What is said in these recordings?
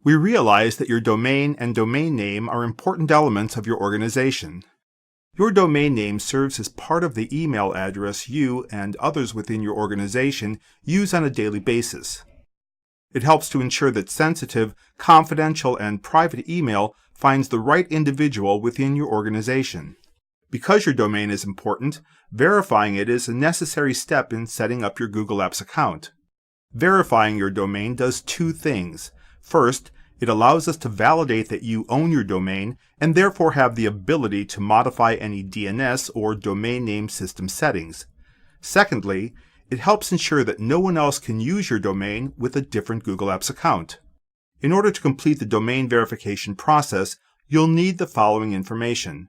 We realize that your domain and domain name are important elements of your organization. Your domain name serves as part of the email address you and others within your organization use on a daily basis. It helps to ensure that sensitive, confidential, and private email finds the right individual within your organization. Because your domain is important, verifying it is a necessary step in setting up your Google Apps account. Verifying your domain does two things. First, it allows us to validate that you own your domain and therefore have the ability to modify any DNS or domain name system settings. Secondly, it helps ensure that no one else can use your domain with a different Google Apps account. In order to complete the domain verification process, you'll need the following information: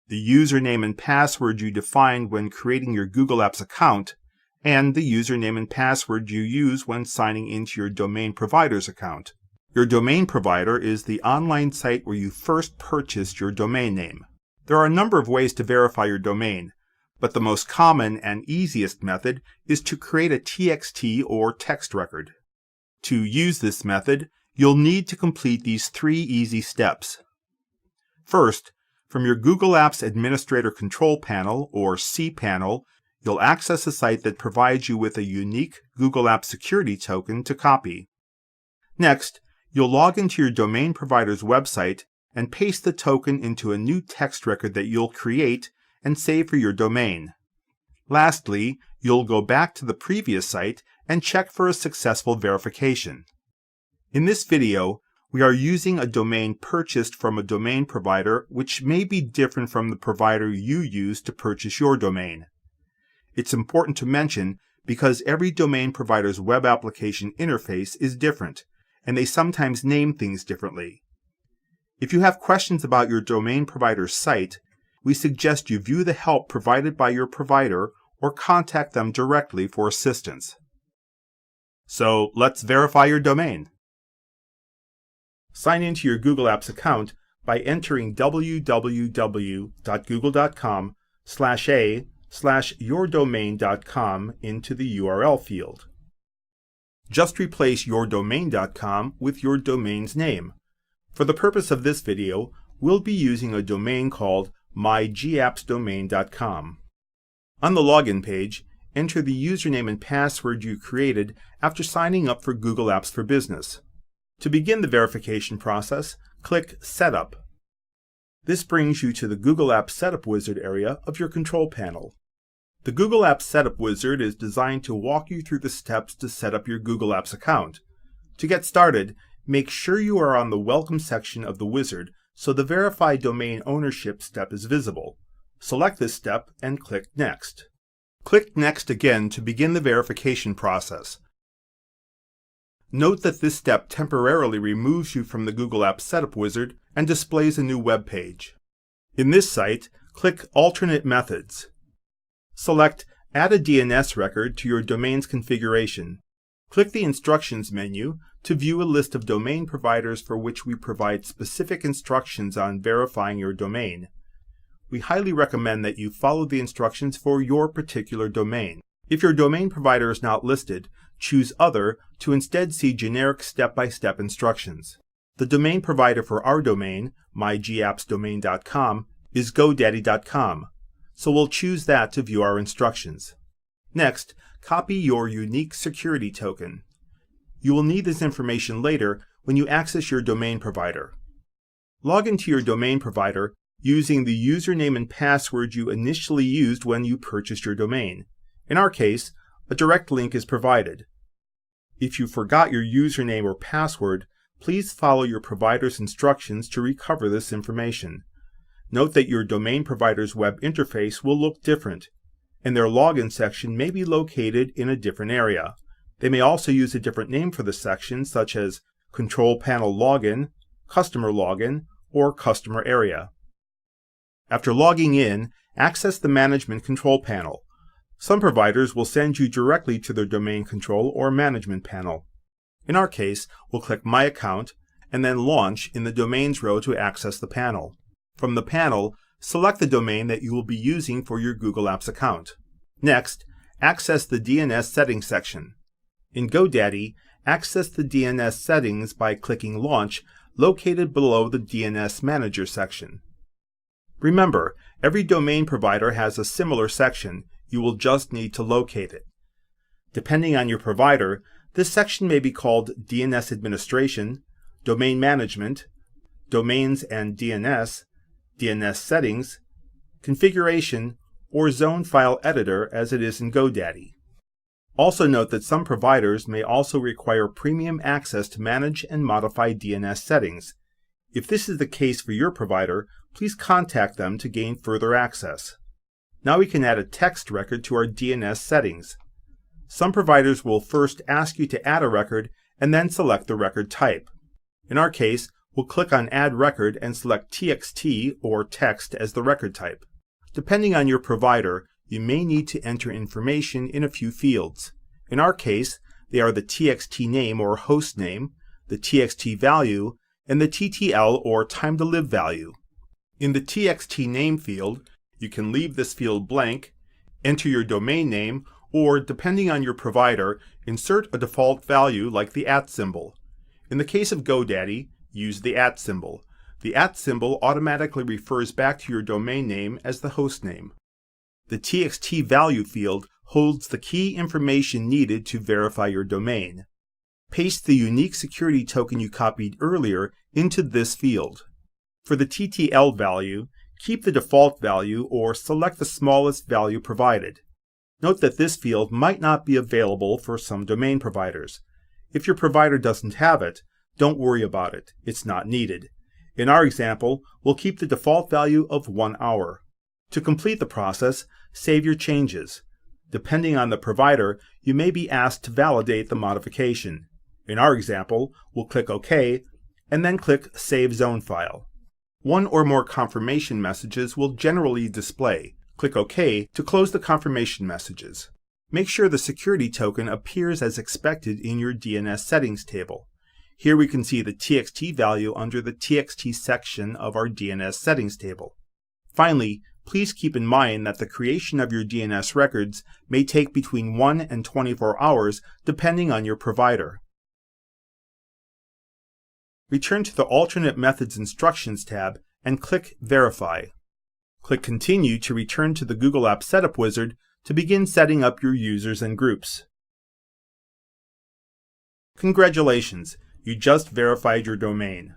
the username and password you defined when creating your Google Apps account, and the username and password you use when signing into your domain provider's account. Your domain provider is the online site where you first purchased your domain name. There are a number of ways to verify your domain, but the most common and easiest method is to create a TXT or text record. To use this method, you'll need to complete these 3 easy steps. First, from your Google Apps Administrator Control Panel, or cPanel, you'll access a site that provides you with a unique Google Apps Security token to copy. Next, you'll log into your domain provider's website and paste the token into a new text record that you'll create and save for your domain. Lastly, you'll go back to the previous site and check for a successful verification. In this video, we are using a domain purchased from a domain provider which may be different from the provider you use to purchase your domain. It's important to mention because every domain provider's web application interface is different, and they sometimes name things differently. If you have questions about your domain provider's site, we suggest you view the help provided by your provider or contact them directly for assistance. So let's verify your domain. Sign into your Google Apps account by entering www.google.com/a/yourdomain.com into the URL field. Just replace yourdomain.com with your domain's name. For the purpose of this video, we'll be using a domain called mygAppsDomain.com. On the login page, enter the username and password you created after signing up for Google Apps for Business. To begin the verification process, click Setup. This brings you to the Google Apps Setup Wizard area of your control panel. The Google Apps Setup Wizard is designed to walk you through the steps to set up your Google Apps account. To get started, make sure you are on the Welcome section of the wizard so the Verify Domain Ownership step is visible. Select this step and click Next. Click Next again to begin the verification process. Note that this step temporarily removes you from the Google Apps Setup Wizard and displays a new web page. In this site, click Alternate Methods. Select Add a DNS record to your domain's configuration. Click the Instructions menu to view a list of domain providers for which we provide specific instructions on verifying your domain. We highly recommend that you follow the instructions for your particular domain. If your domain provider is not listed, choose Other to instead see generic step-by-step instructions. The domain provider for our domain, mygAppsDomain.com, is GoDaddy.com, so we'll choose that to view our instructions. Next, copy your unique security token. You will need this information later when you access your domain provider. Log into your domain provider using the username and password you initially used when you purchased your domain. In our case, a direct link is provided. If you forgot your username or password, please follow your provider's instructions to recover this information. Note that your domain provider's web interface will look different, and their login section may be located in a different area. They may also use a different name for the section, such as Control Panel Login, Customer Login, or Customer Area. After logging in, access the Management Control Panel. Some providers will send you directly to their Domain Control or Management panel. In our case, we'll click My Account and then Launch in the Domains row to access the panel. From the panel, select the domain that you will be using for your Google Apps account. Next, access the DNS Settings section. In GoDaddy, access the DNS settings by clicking Launch, located below the DNS Manager section. Remember, every domain provider has a similar section. You will just need to locate it. Depending on your provider, this section may be called DNS Administration, Domain Management, Domains and DNS, DNS Settings, Configuration, or Zone File Editor as it is in GoDaddy. Also note that some providers may also require premium access to manage and modify DNS settings. If this is the case for your provider, please contact them to gain further access. Now we can add a text record to our DNS settings. Some providers will first ask you to add a record and then select the record type. In our case, we'll click on Add Record and select TXT or text as the record type. Depending on your provider, you may need to enter information in a few fields. In our case, they are the TXT name or host name, the TXT value, and the TTL or time to live value. In the TXT name field, you can leave this field blank, enter your domain name, or, depending on your provider, insert a default value like the @ symbol. In the case of GoDaddy, use the @ symbol. The @ symbol automatically refers back to your domain name as the host name. The TXT value field holds the key information needed to verify your domain. Paste the unique security token you copied earlier into this field. For the TTL value, keep the default value or select the smallest value provided. Note that this field might not be available for some domain providers. If your provider doesn't have it, don't worry about it. It's not needed. In our example, we'll keep the default value of 1 hour. To complete the process, save your changes. Depending on the provider, you may be asked to validate the modification. In our example, we'll click OK, and then click Save Zone File. One or more confirmation messages will generally display. Click OK to close the confirmation messages. Make sure the security token appears as expected in your DNS settings table. Here we can see the TXT value under the TXT section of our DNS settings table. Finally, please keep in mind that the creation of your DNS records may take between 1 and 24 hours depending on your provider. Return to the Alternate Methods Instructions tab and click Verify. Click Continue to return to the Google Apps Setup Wizard to begin setting up your users and groups. Congratulations! You just verified your domain.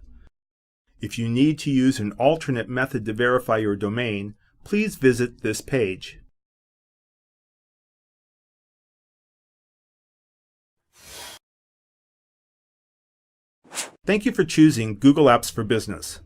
If you need to use an alternate method to verify your domain, please visit this page. Thank you for choosing Google Apps for Business.